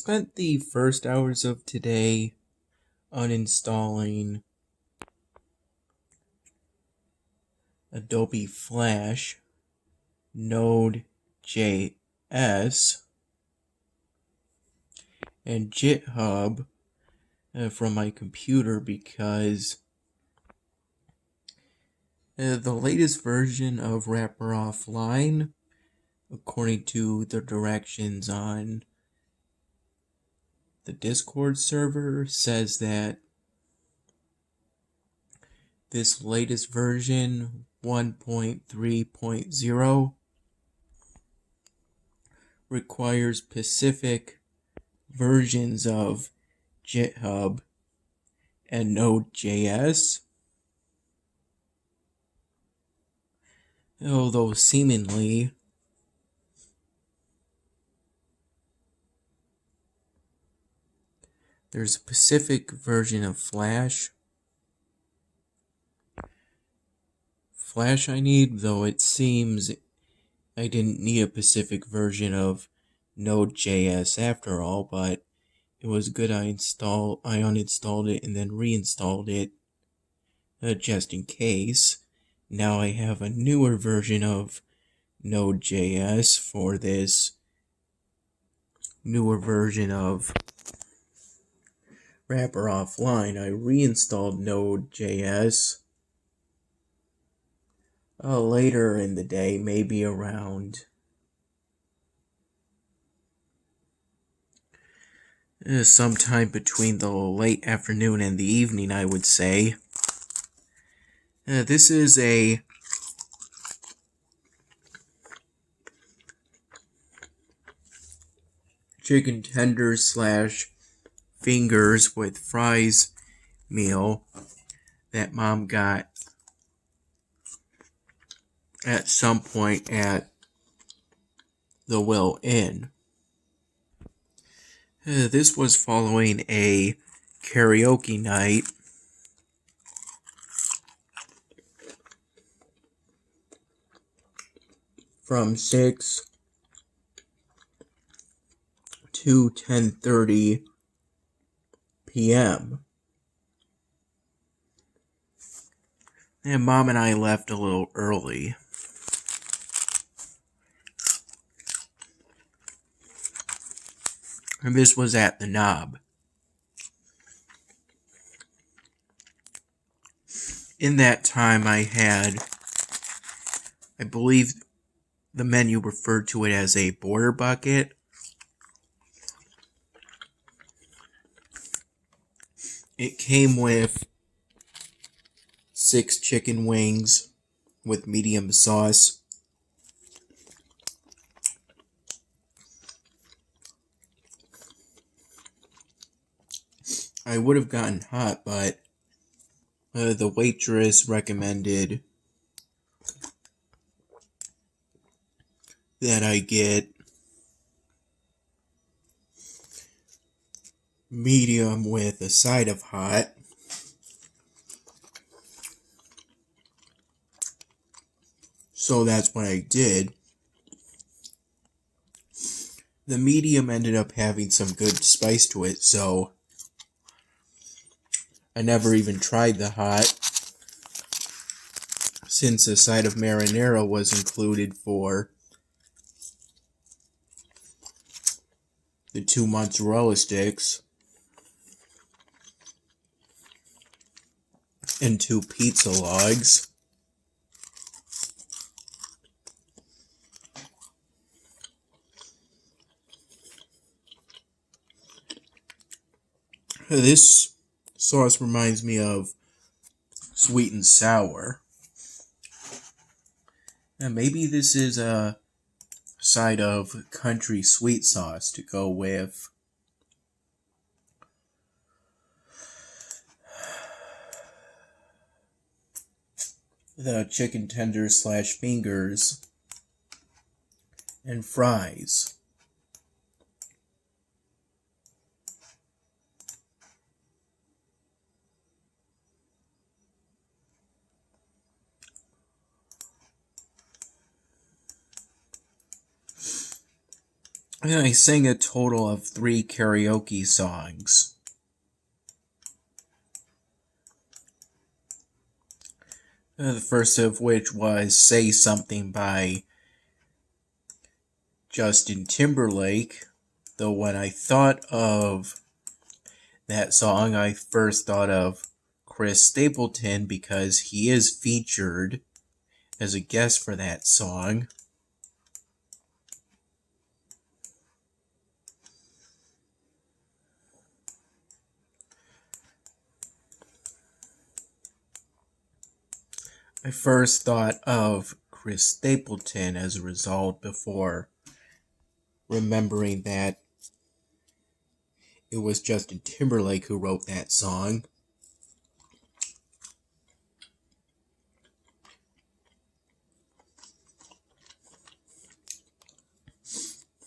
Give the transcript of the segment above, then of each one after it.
spent the first hours of today uninstalling Adobe Flash, Node.js, and GitHub from my computer because the latest version of Wrapper Offline, according to the directions on the Discord server, says that this latest version 1.3.0 requires specific versions of GitHub and Node.js, although seemingly there's a specific version of Flash I need, though it seems I didn't need a specific version of Node.js after all, but it was good I uninstalled it and then reinstalled it just in case. Now I have a newer version of Node.js for this newer version of Wrapper Offline. I reinstalled Node.js later in the day, maybe around sometime between the late afternoon and the evening, I would say. This is a chicken tender / fingers with fries meal that Mom got at some point at the Will Inn. This was following a karaoke night from 6 to 10:30 p.m. And Mom and I left a little early. And this was at the Knob. In that time I believe the menu referred to it as a border bucket. It came with 6 chicken wings with medium sauce, I would have gotten hot, but the waitress recommended that I get medium with a side of hot. So that's what I did. The medium ended up having some good spice to it, so I never even tried the hot, since a side of marinara was included for the 2 mozzarella sticks and 2 pizza logs. This sauce reminds me of sweet and sour. And maybe this is a side of country sweet sauce to go with the chicken tender / fingers and fries. And I sang a total of 3 karaoke songs. The first of which was Say Something by Justin Timberlake. Though when I thought of that song, I first thought of Chris Stapleton because he is featured as a guest for that song. I first thought of Chris Stapleton as a result before remembering that it was Justin Timberlake who wrote that song.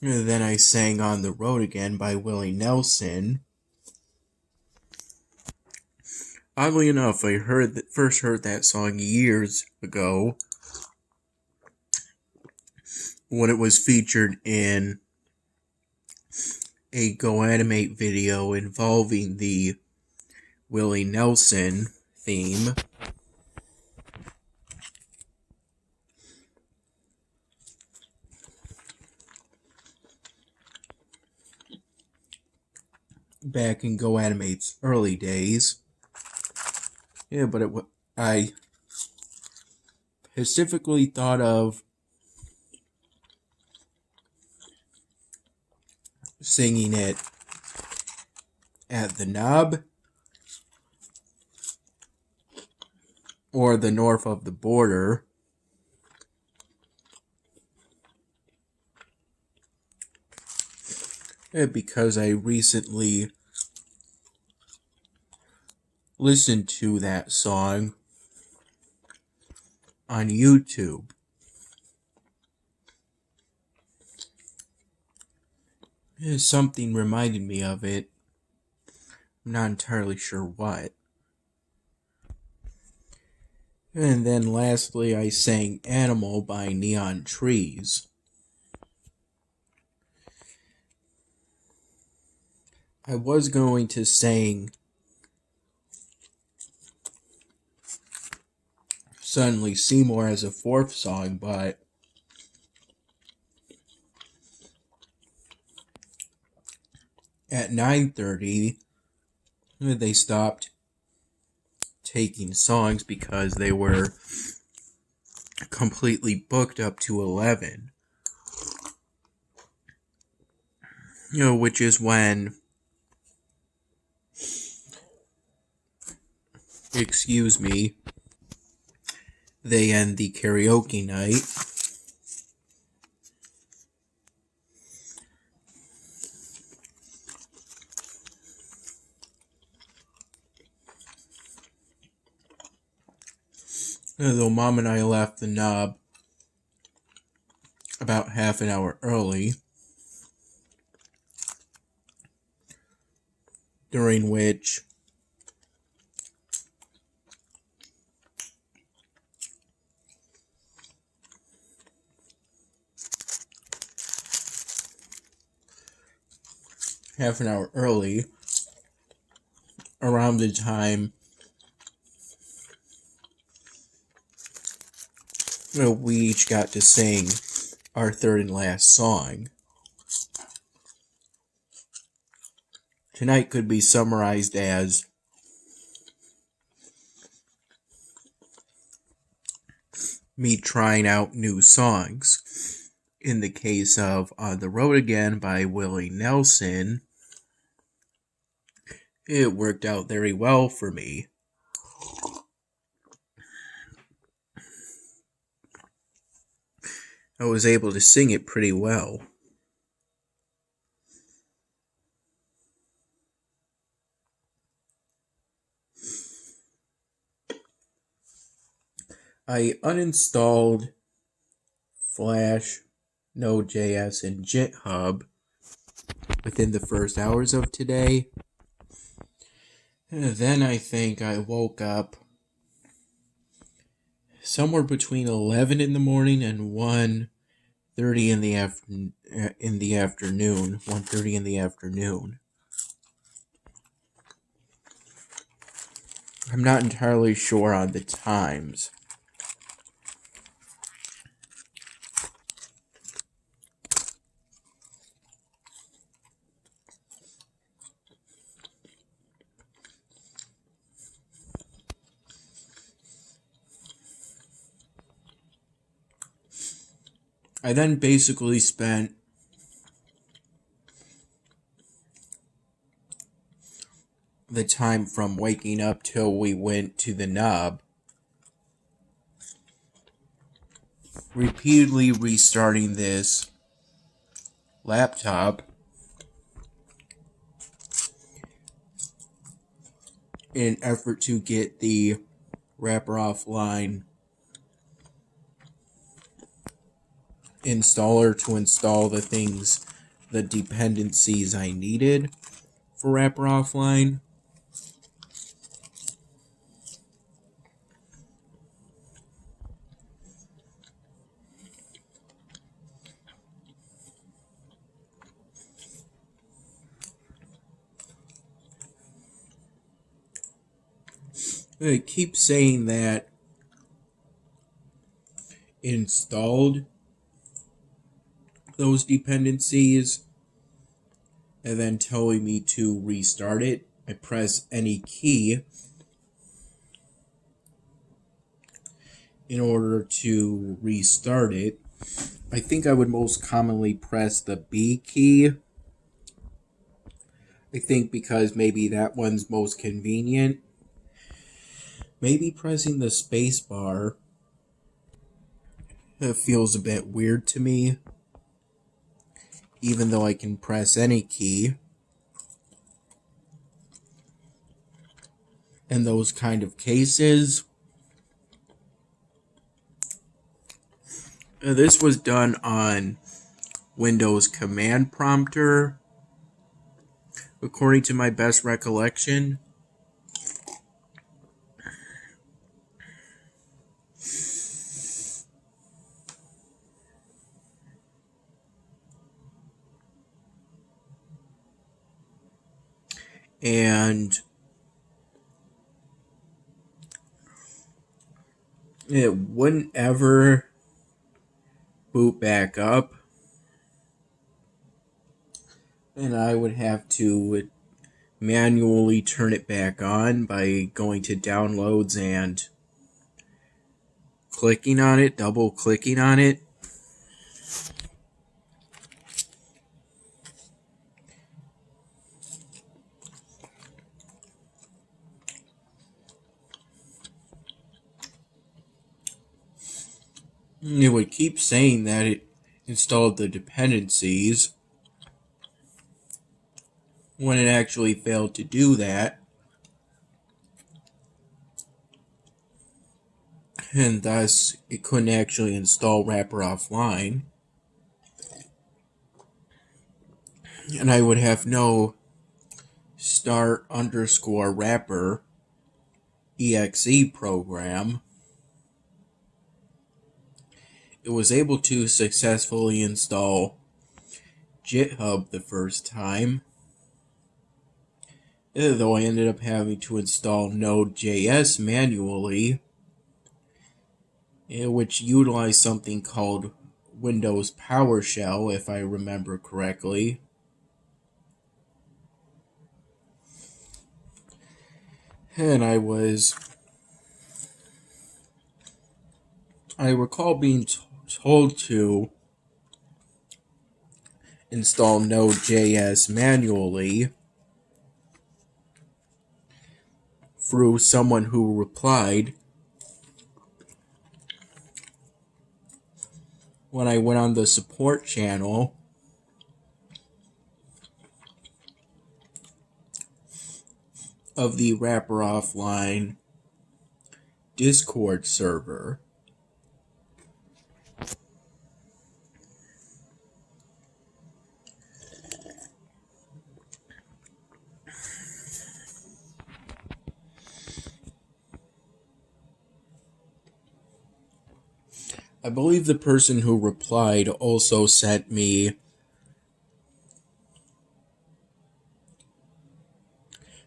And then I sang On the Road Again by Willie Nelson. Oddly enough, I first heard that song years ago when it was featured in a Go Animate video involving the Willie Nelson theme. Back in Go Animate's early days. Yeah, but I specifically thought of singing it at the Knob or the North of the Border. Because I recently listened to that song on YouTube. Something reminded me of it. I'm not entirely sure what. And then lastly, I sang Animal by Neon Trees. I was going to sing Suddenly Seymour as a 4th song, but at 9:30, they stopped taking songs because they were completely booked up to 11. Which is when, they end the karaoke night. Though Mom and I left the Knob about half an hour early, during which around the time we each got to sing our 3rd and last song. Tonight could be summarized as me trying out new songs. In the case of On the Road Again by Willie Nelson, it worked out very well for me. I was able to sing it pretty well. I uninstalled Flash, Node.js, and GitHub within the first hours of today. And then I think I woke up somewhere between 11 in the morning and 1 1:30 in the afternoon, 1:30 in the afternoon. I'm not entirely sure on the times. I then basically spent the time from waking up till we went to the knob repeatedly restarting this laptop in an effort to get the wrapper offline installer to install the dependencies I needed for wrapper offline. It keeps saying that it installed those dependencies and then telling me to restart it. I press any key in order to restart it. I think I would most commonly press the B key. I think because maybe that one's most convenient. Maybe pressing the space bar feels a bit weird to me, even though I can press any key. In those kind of cases, this was done on Windows Command Prompter, according to my best recollection. And it wouldn't ever boot back up. And I would have to manually turn it back on by going to downloads and clicking on it, double clicking on it. It would keep saying that it installed the dependencies when it actually failed to do that. And thus, it couldn't actually install wrapper offline. And I would have no start_wrapper exe program. It was able to successfully install GitHub the first time, though I ended up having to install Node.js manually, which utilized something called Windows PowerShell, if I remember correctly. And I recall being told to install Node.js manually through someone who replied when I went on the support channel of the Wrapper Offline Discord server. I believe the person who replied also sent me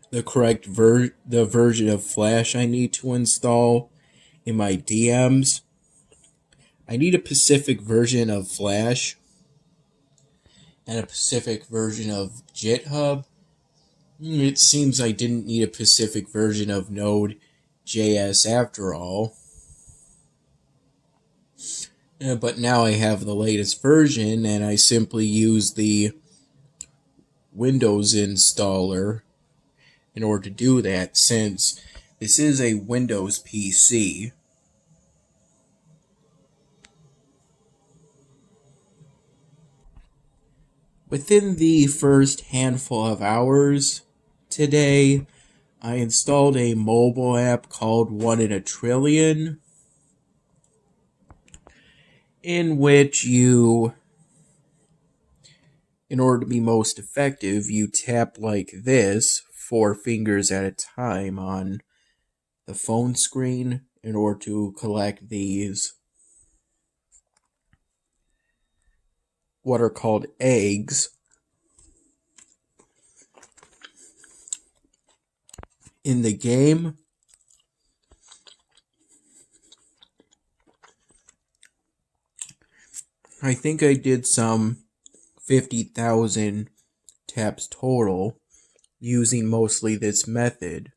the correct version of Flash I need to install in my DMs. I need a specific version of Flash and a specific version of GitHub. It seems I didn't need a specific version of Node.js after all. But now I have the latest version, and I simply use the Windows installer in order to do that, since this is a Windows PC. Within the first handful of hours today, I installed a mobile app called 1 in a Trillion, in which you, in order to be most effective, you tap like this, 4 fingers at a time on the phone screen in order to collect these, what are called eggs. In the game, I think I did some 50,000 taps total using mostly this method.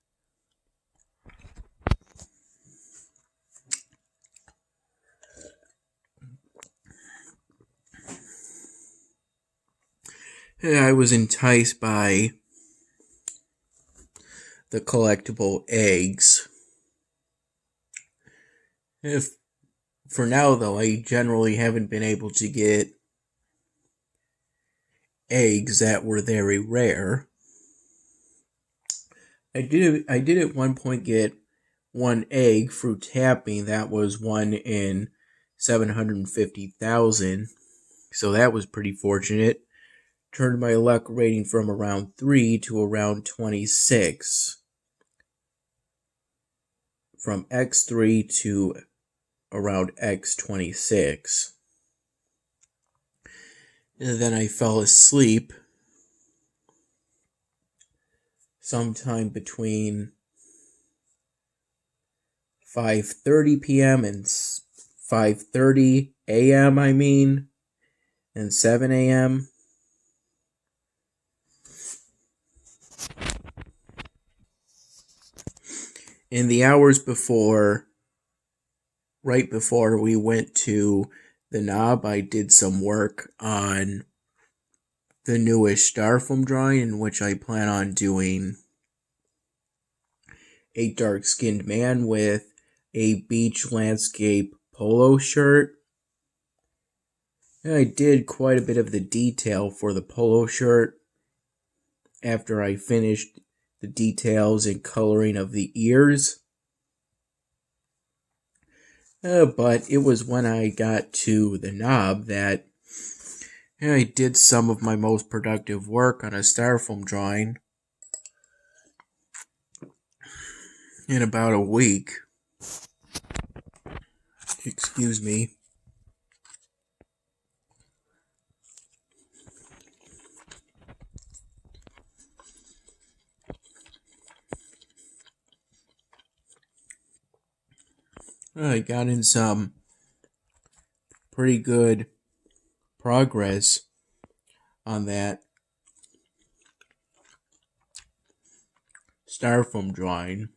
I was enticed by the collectible eggs. For now, though, I generally haven't been able to get eggs that were very rare. I did at one point get one egg through tapping that was 1 in 750,000, so that was pretty fortunate. Turned my luck rating from around 3 to around 26. From X3 to around X26. And then I fell asleep sometime between 5:30 p.m. and 5:30 a.m. and 7 a.m. In the hours before, right before we went to the knob, I did some work on the newest Starfilm drawing, in which I plan on doing a dark-skinned man with a beach landscape polo shirt. And I did quite a bit of the detail for the polo shirt after I finished the details and coloring of the ears. But it was when I got to the knob that I did some of my most productive work on a Starfilm drawing in about a week. Excuse me. I got in some pretty good progress on that Starfilm drawing.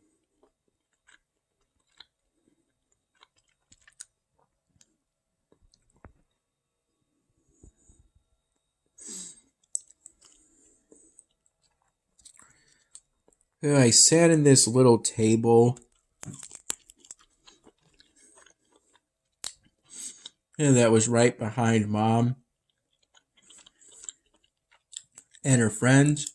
I sat in this little table that was right behind Mom and her friends.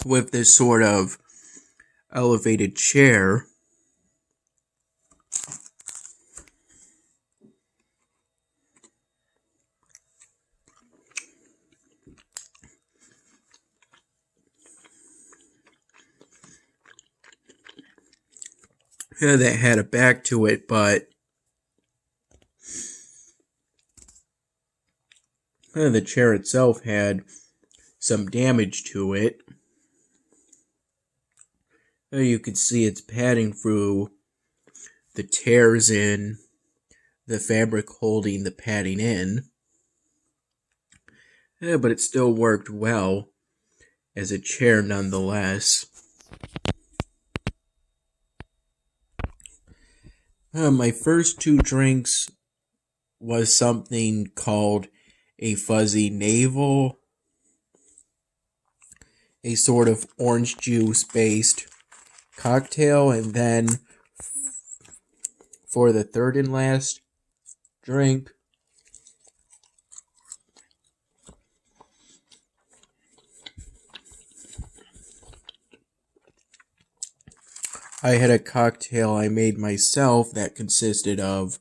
With this sort of elevated chair. that had a back to it, but the chair itself had some damage to it. You could see it's padding through the tears in the fabric holding the padding in. But it still worked well as a chair nonetheless. My first two drinks was something called a fuzzy navel, a sort of orange juice based cocktail, and then for the third and last drink, I had a cocktail I made myself that consisted of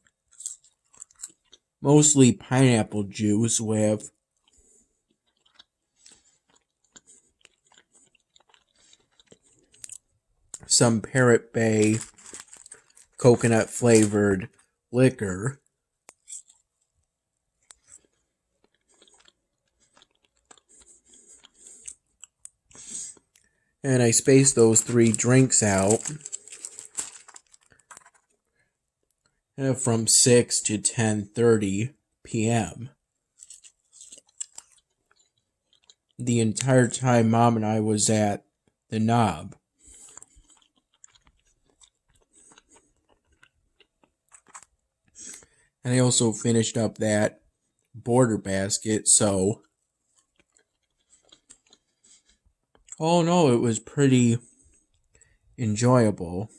mostly pineapple juice with some Parrot Bay coconut flavored liquor. And I spaced those three drinks out from 6 to 10:30 p.m. The entire time Mom and I was at the Knob. And I also finished up that border basket, so all in all, it was pretty enjoyable.